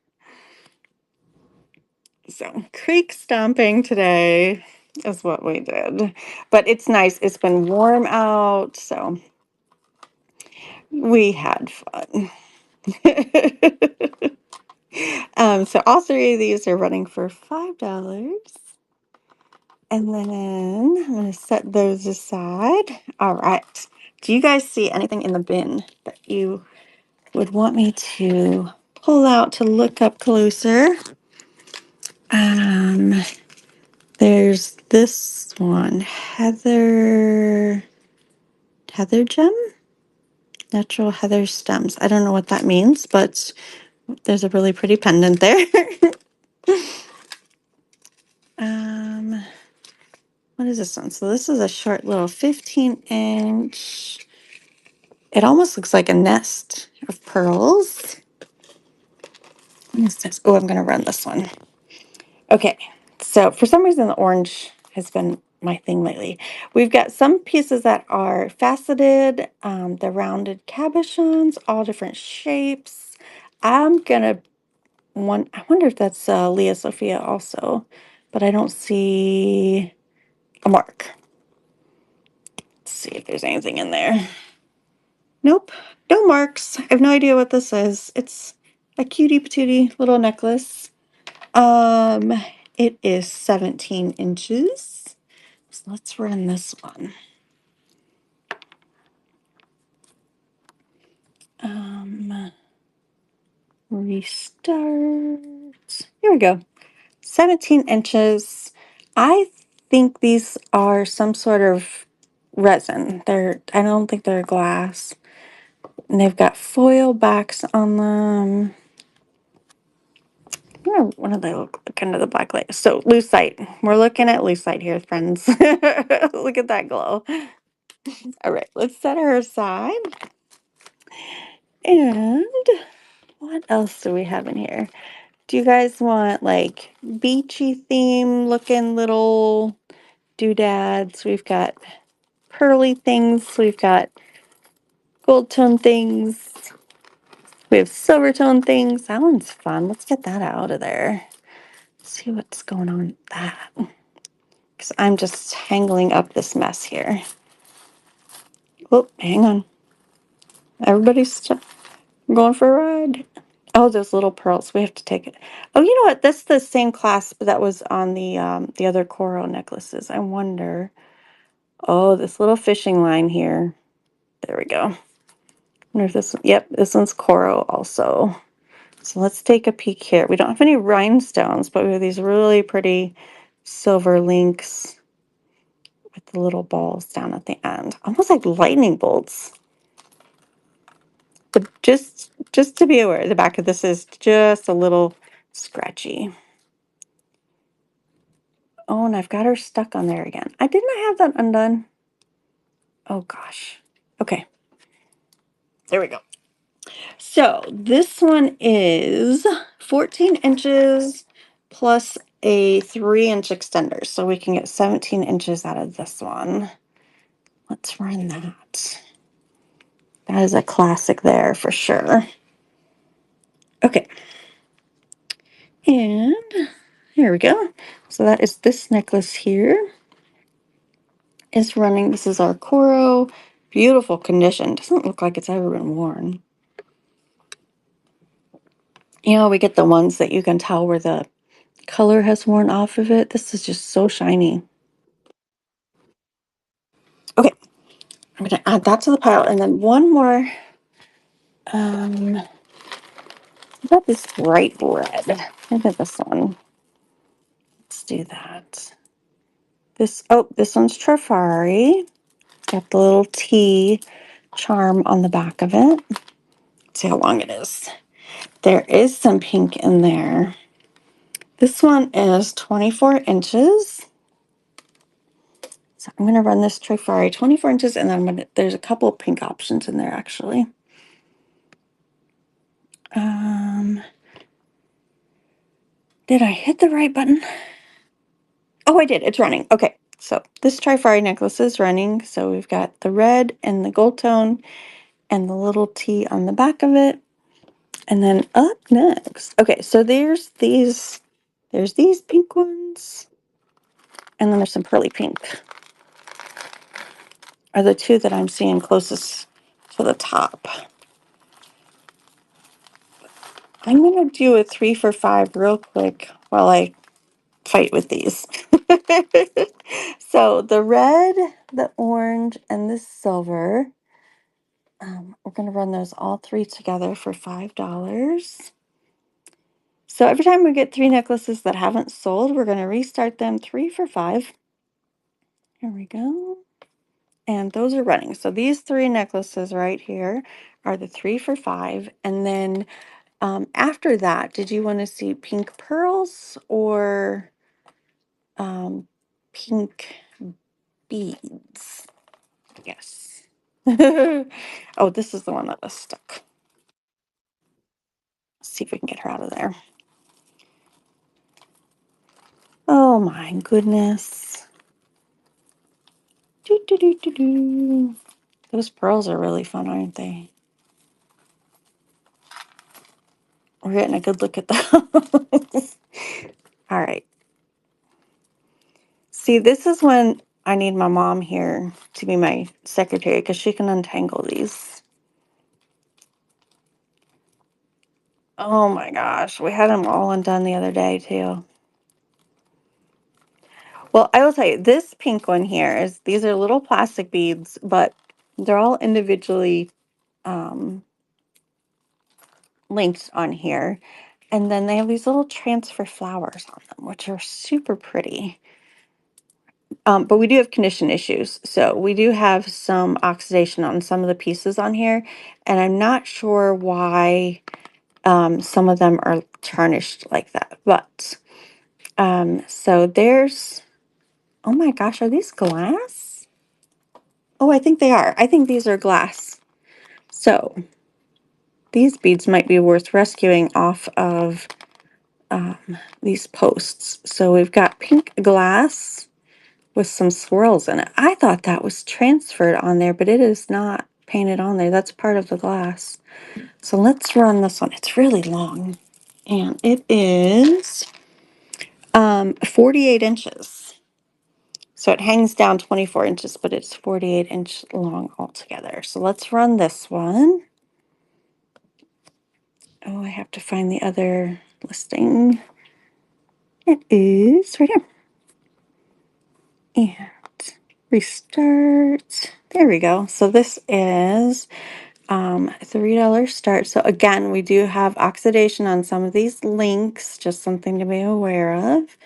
So, creek stomping today is what we did. But it's nice. It's been warm out, so we had fun. So all 3 of these are running for $5. And then I'm going to set those aside. All right. Do you guys see anything in the bin that you would want me to pull out to look up closer? Um, there's this one, Heather gem, natural heather stems. I don't know what that means, but there's a really pretty pendant there. um, what is this one? So this is a short little 15-inch. It almost looks like a nest of pearls. What is this? Oh, I'm going to run this one. Okay, so for some reason the orange has been my thing lately. We've got some pieces that are faceted, the rounded cabochons, all different shapes. I'm gonna I wonder if that's Leah Sophia also, but I don't see a mark. Let's see if there's anything in there. Nope, no marks. I have no idea what this is. It's a cutie patootie little necklace. Um, it is 17 inches. So let's run this one. Restart. Here we go. 17 inches. I think these are some sort of resin. I don't think they're glass. And they've got foil backs on them. What do they look like under the black light? So lucite. We're looking at lucite here, friends. Look at that glow. All right, let's set her aside. And what else do we have in here? Do you guys want like beachy theme looking little doodads? We've got pearly things. We've got gold tone things. We have silver tone things. That one's fun. Let's get that out of there. See what's going on with that. Because I'm just tangling up this mess here. Oh, hang on. Everybody's going for a ride. Oh, those little pearls. We have to take it. Oh, you know what? That's the same clasp that was on the other coral necklaces. I wonder. Oh, this little fishing line here. There we go. Wonder if this. Yep, this one's coral also. So let's take a peek here. We don't have any rhinestones, but we have these really pretty silver links with the little balls down at the end, almost like lightning bolts. But just to be aware, the back of this is just a little scratchy. Oh, and I've got her stuck on there again. Didn't I have that undone? Oh gosh. Okay. There we go. So this one is 14 inches plus a 3-inch extender. So we can get 17 inches out of this one. Let's run that. That is a classic there for sure. Okay. And here we go. So that is this necklace here. Is running. This is our Coro. Beautiful condition. Doesn't look like it's ever been worn. You know, we get the ones that you can tell where the color has worn off of it. This is just so shiny. Okay, I'm gonna add that to the pile, and then one more. What about this bright red? Look at this one. Let's do that. This one's Trifari. Got the little T charm on the back of it. Let's see how long it is. There is some pink in there. This one is 24 inches. So I'm going to run this Trifari 24 inches, and then there's a couple of pink options in there actually. Did I hit the right button? Oh, I did. It's running. Okay. So this Trifari necklace is running. So we've got the red and the gold tone and the little T on the back of it. And then up next. Okay, so there's these pink ones. And then there's some pearly pink. Are the two that I'm seeing closest to the top. I'm going to do a 3 for $5 real quick while I fight with these. So the red, the orange, and the silver. We're going to run those all three together for $5. So every time we get 3 necklaces that haven't sold, we're going to restart them 3 for $5. Here we go. And those are running. So these 3 necklaces right here are the 3 for $5. And then after that, did you want to see pink pearls or pink beads? Yes. Oh, this is the one that was stuck. Let's see if we can get her out of there. Oh my goodness. Doo, doo, doo, doo, doo. Those pearls are really fun, aren't they? We're getting a good look at those. All right. See, this is when I need my mom here to be my secretary because she can untangle these. Oh my gosh, we had them all undone the other day too. Well, I will tell you, this pink one here these are little plastic beads, but they're all individually linked on here. And then they have these little transfer flowers on them, which are super pretty. But we do have condition issues. So we do have some oxidation on some of the pieces on here. And I'm not sure why some of them are tarnished like that. But so there's, oh my gosh, are these glass? Oh, I think they are. I think these are glass. So these beads might be worth rescuing off of these posts. So we've got pink glass with some swirls in it. I thought that was transferred on there, but it is not painted on there. That's part of the glass. So let's run this one. It's really long. And it is 48 inches. So it hangs down 24 inches, but it's 48-inch long altogether. So let's run this one. Oh, I have to find the other listing. It is right here. And restart. There we go. So this is $3 start. So again, we do have oxidation on some of these links, just something to be aware of.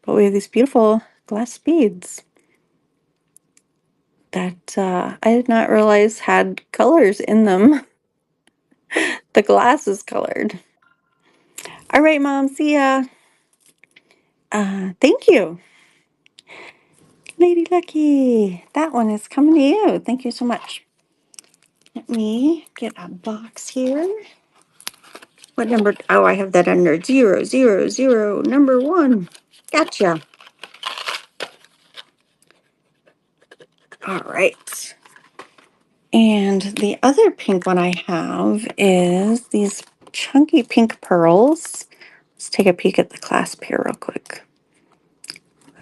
But we have these beautiful glass beads that I did not realize had colors in them. The glass is colored. All right, Mom, see ya. Thank you. Lady Lucky, that one is coming to you. Thank you so much. Let me get a box here. What number? Oh, I have that under 000, number 1. Gotcha. All right. And the other pink one I have is these chunky pink pearls. Let's take a peek at the clasp here real quick.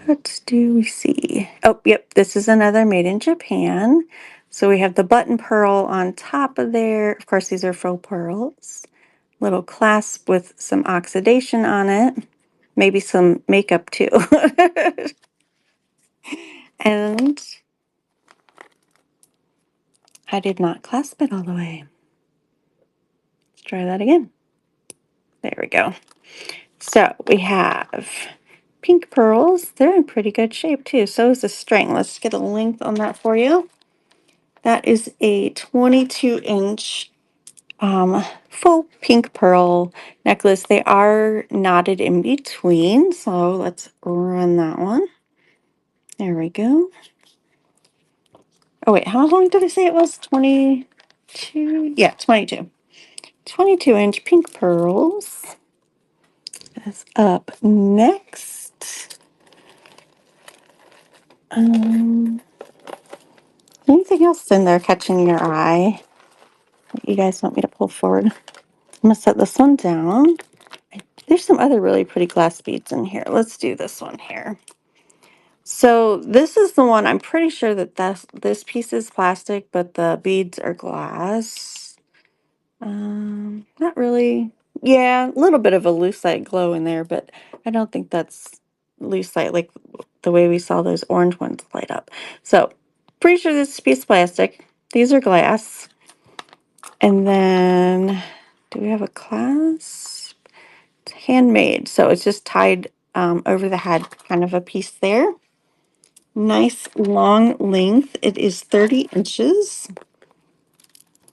What do we see? Oh, yep, this is another made in Japan. So we have the button pearl on top of there. Of course, these are faux pearls. Little clasp with some oxidation on it. Maybe some makeup too. And I did not clasp it all the way. Let's try that again. There we go. So we have pink pearls. They're in pretty good shape too. So is the string. Let's get a length on that for you. That is a 22-inch full pink pearl necklace. They are knotted in between. So let's run that one. There we go. Oh wait, how long did I say it was? 22? Yeah, 22. 22-inch pink pearls is up next. Anything else in there catching your eye that you guys want me to pull forward? I'm gonna set this one down. There's some other really pretty glass beads in here. Let's do this one here. So this is the one, I'm pretty sure that this piece is plastic, but the beads are glass. Not really. Yeah, a little bit of a lucite glow in there, but I don't think that's lucite like the way we saw those orange ones light up. So pretty sure this piece is plastic. These are glass. And then do we have a clasp? It's handmade. So it's just tied over the head, kind of a piece there. Nice long length. It is 30 inches.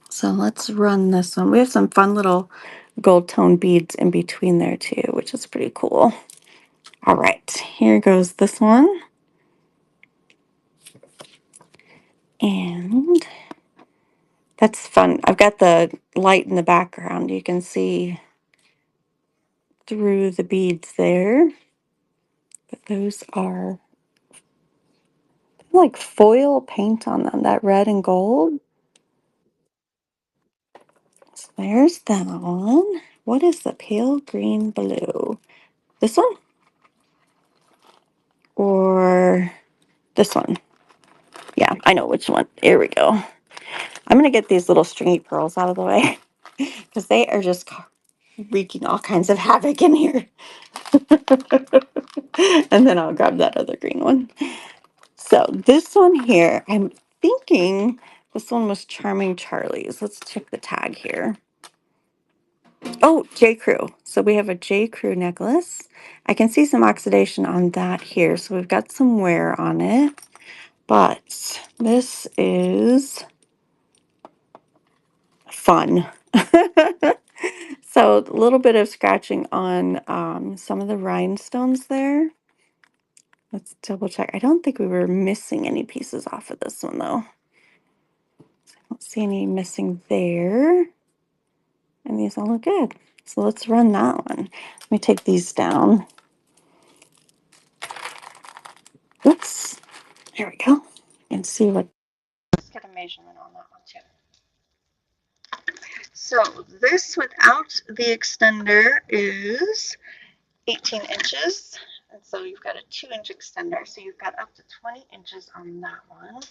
So let's run this one. We have some fun little gold tone beads in between there too, which is pretty cool. All right, here goes this one. And that's fun. I've got the light in the background. You can see through the beads there. But those are like foil paint on them, that red and gold. So there's that one. What is the pale green blue? This one? Or this one? Yeah, I know which one. Here we go. I'm going to get these little stringy pearls out of the way because they are just wreaking all kinds of havoc in here. And then I'll grab that other green one. So this one here, I'm thinking this one was Charming Charlie's. Let's check the tag here. Oh, J. Crew. So we have a J. Crew necklace. I can see some oxidation on that here. So we've got some wear on it. But this is fun. So a little bit of scratching on some of the rhinestones there. Let's double check. I don't think we were missing any pieces off of this one though. I don't see any missing there. And these all look good. So let's run that one. Let me take these down. Oops. There we go. And see what. Let's get a measurement on that one too. So this without the extender is 18 inches. And so you've got a 2-inch extender. So you've got up to 20 inches on that one.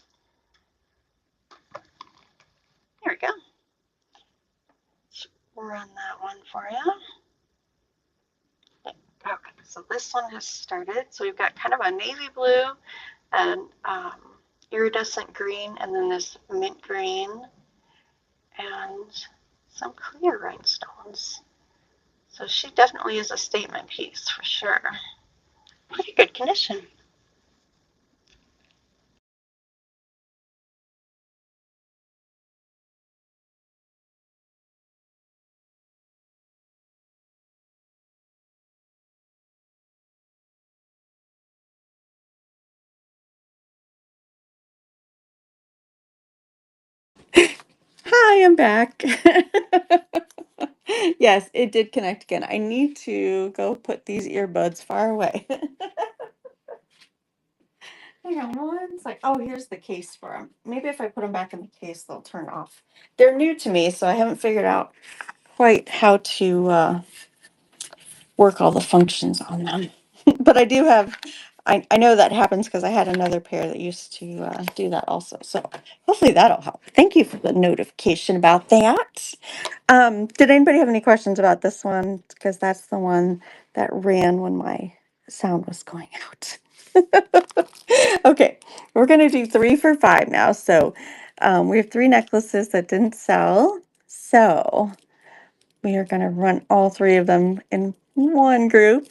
There we go. Let's run that one for you. Okay, so this one has started. So we've got kind of a navy blue and iridescent green, and then this mint green and some clear rhinestones. So she definitely is a statement piece for sure. Pretty good condition. Hi, I'm back. Yes, it did connect again. I need to go put these earbuds far away. Hang on one sec. Oh, here's the case for them. Maybe if I put them back in the case, they'll turn off. They're new to me, so I haven't figured out quite how to work all the functions on them. But I do have, I know that happens because I had another pair that used to do that also. So hopefully that'll help. Thank you for the notification about that. Did anybody have any questions about this one? Because that's the one that ran when my sound was going out. Okay, we're gonna do 3 for 5 now. So we have 3 necklaces that didn't sell. So we are gonna run all 3 of them in one group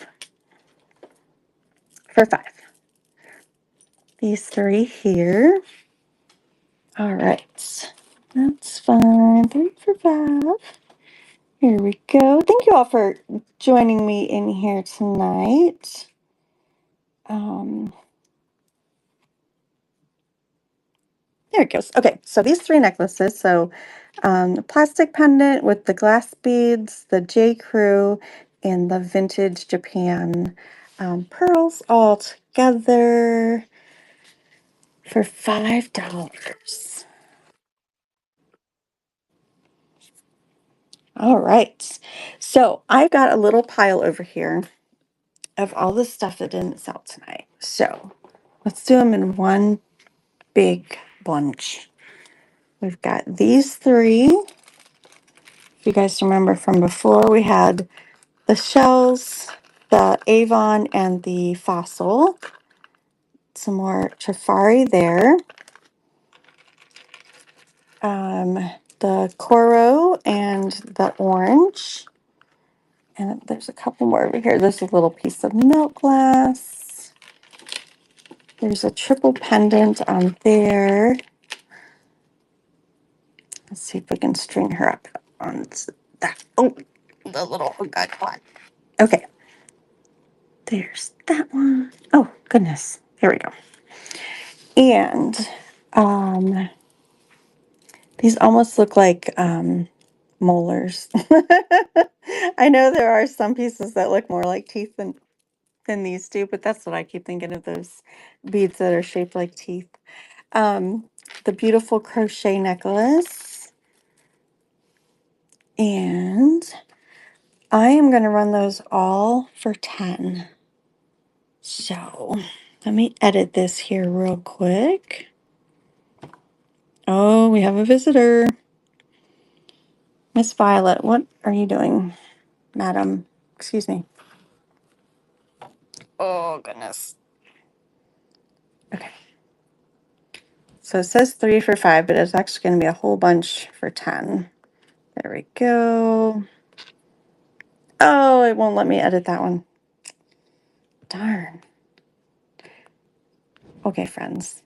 for 5. These 3 here. All right, that's fine. 3 for 5. Here we go. Thank you all for joining me in here tonight. Um, there it goes. Okay, so these 3 necklaces. So the plastic pendant with the glass beads, the J. Crew, and the vintage Japan pearls all together for $5. All right. So I've got a little pile over here of all the stuff that didn't sell tonight. So let's do them in one big bunch. We've got these 3. If you guys remember from before, we had the shells, the Avon, and the Fossil. Some more Trifari there. The Coro and the orange. And there's a couple more over here. There's a little piece of milk glass. There's a triple pendant on there. Let's see if we can string her up on that. Oh, the little, oh God, what? Okay. There's that one. Oh, goodness. There we go. And these almost look like molars. I know there are some pieces that look more like teeth than these do, but that's what I keep thinking of, those beads that are shaped like teeth. The beautiful crochet necklace. And I am going to run those all for 10. So let me edit this here real quick. Oh, we have a visitor. Miss Violet, what are you doing, madam? Excuse me. Oh, goodness. Okay. So it says 3 for 5, but it's actually going to be a whole bunch for 10. There we go. Oh, it won't let me edit that one. Darn. Okay, friends.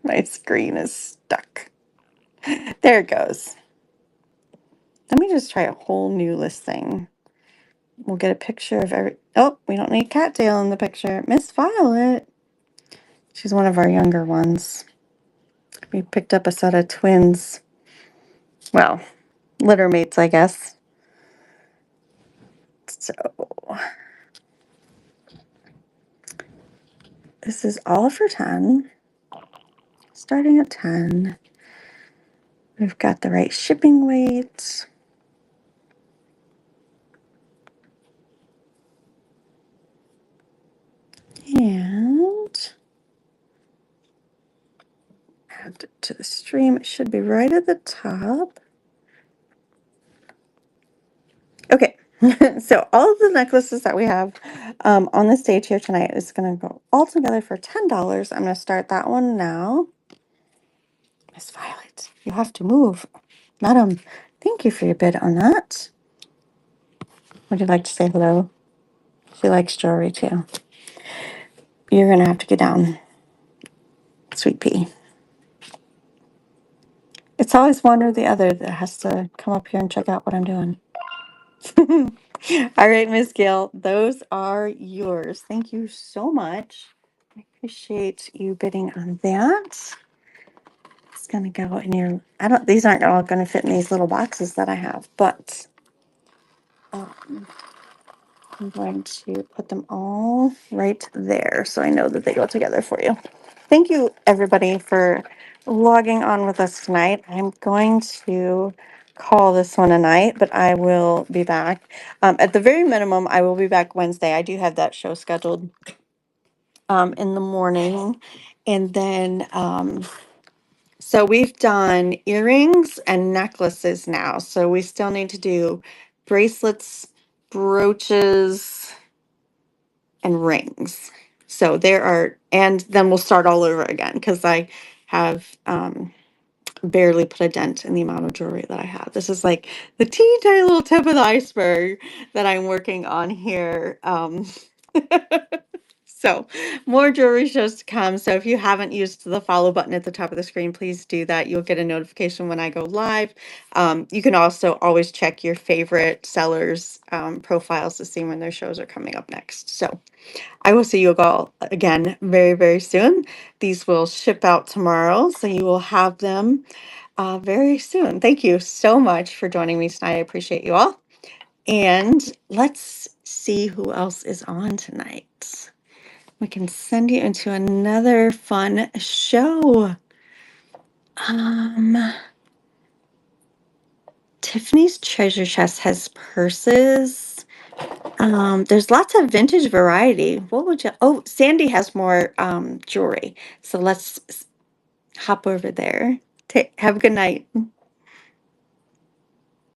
My screen is stuck. There it goes. Let me just try a whole new listing. We'll get a picture of every... Oh, we don't need Cattail in the picture. Miss Violet. She's one of our younger ones. We picked up a set of twins. Well, litter mates, I guess. So this is all for 10. Starting at 10. We've got the right shipping weight. And add it to the stream. It should be right at the top. Okay, so all of the necklaces that we have on the stage here tonight is going to go all together for $10. I'm going to start that one now. Miss Violet, you have to move. Madam, thank you for your bid on that. Would you like to say hello? She likes jewelry too. You're gonna have to get down, sweet pea. It's always one or the other that has to come up here and check out what I'm doing. All right, Miss Gail, those are yours. Thank you so much. I appreciate you bidding on that. It's gonna go in your. I don't. These aren't all gonna fit in these little boxes that I have, but um, I'm going to put them all right there so I know that they go together for you. Thank you, everybody, for logging on with us tonight. I'm going to call this one a night, but I will be back. At the very minimum, I will be back Wednesday. I do have that show scheduled in the morning. And then, so we've done earrings and necklaces now. So we still need to do bracelets, brooches, and rings. So there are, and then we'll start all over again because I have barely put a dent in the amount of jewelry that I have. This is like the teeny tiny little tip of the iceberg that I'm working on here. So more jewelry shows to come. So if you haven't used the follow button at the top of the screen, please do that. You'll get a notification when I go live. You can also always check your favorite sellers' profiles to see when their shows are coming up next. So I will see you all again very, very soon. These will ship out tomorrow, so you will have them very soon. Thank you so much for joining me tonight. I appreciate you all. And let's see who else is on tonight. We can send you into another fun show. Tiffany's Treasure Chest has purses. There's lots of vintage variety. What would you? Oh, Sandy has more jewelry. So let's hop over there. Have a good night.